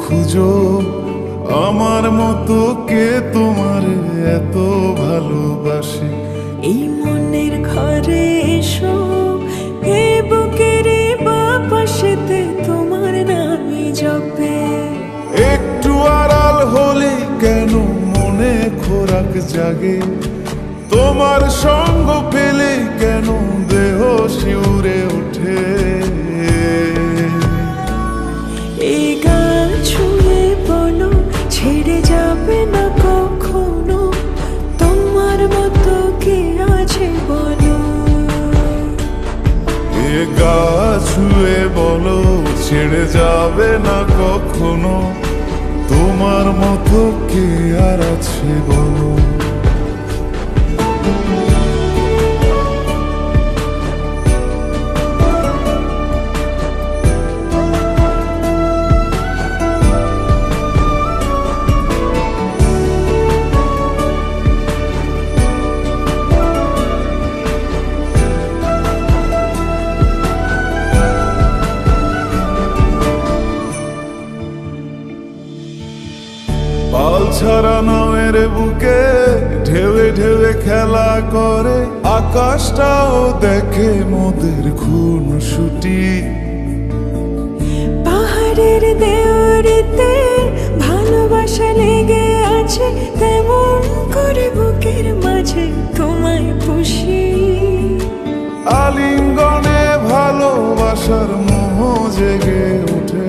খুঁজো, আমার মতো কে তোমার এত ভালোবাসে। এই মনের ঘরে এসো, এ বুকের বাপাশেতে তোমার নামই জপে। একটু আড়াল হলে কেন মনে খোরাক জাগে, তোমার সঙ্গ পেলে কেন দেহ শিউরে ওঠে। এই গান ছুঁয়ে বলো, ছেড়ে যাবে না কখনো, তোমার মতো কে আছে বলো। এ গা ছুঁয়ে বলো, ছেড়ে যাবে না কখনো, তোমার মতো কে আর আছে বলো। পাল ছাড়া নামের বুকে ঢেউে ঢেউে খেলা করে, আকাশটাও দেখে মোদের খুন ছুটি। পাহাড়ের দেওয়ারিতে ভালোবাসা লেগে আছে, তেমন করে বুকের মাঝে তোমায় পুষি। আলিঙ্গনে ভালোবাসার মোহ জেগে ওঠে,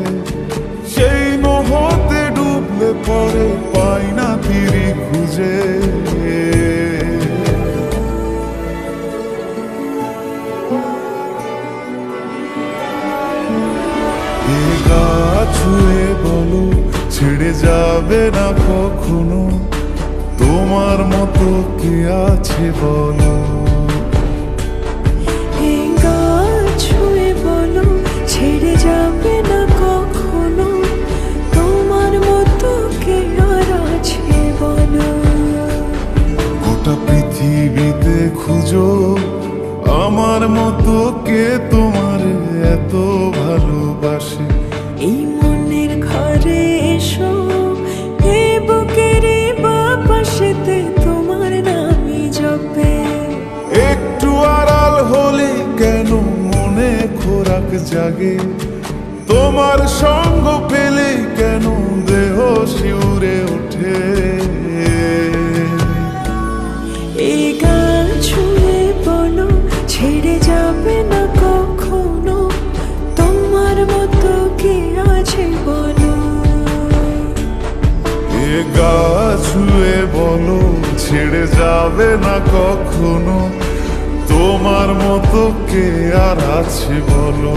সেই মোহতে ডুবলে পরে পাই না তীরি খুঁজে। এ গা ছুঁয়ে বলো, ছেড়ে যাবে না কখনো, তোমার মতো কে আছে বলো। এই গান ছুঁয়ে বলো, ছেড়ে যাবে না কখনো, তোমার মতো কে আর আছে বলো। গোটা পৃথিবীতে খুঁজো, আমার মতো কে তোমার এত ভালোবাসে। এই মনের ঘরে এসো, এ বুকের বাপাশেতে তোমার নামই জপে। একটু আড়াল হলে কেন মনে খোরাক জাগে, তোমার সঙ্গ পেলে কেন দেহ শিউরে ওঠে। এই গান ছুঁয়ে বলো, ছেড়ে যাবে না কখনো, তোমার মতো কে আছে বলো। এ গা ছুঁয়ে বলো, ছেড়ে যাবে না কখনো, তোমার মতো কে আর আছে বলো।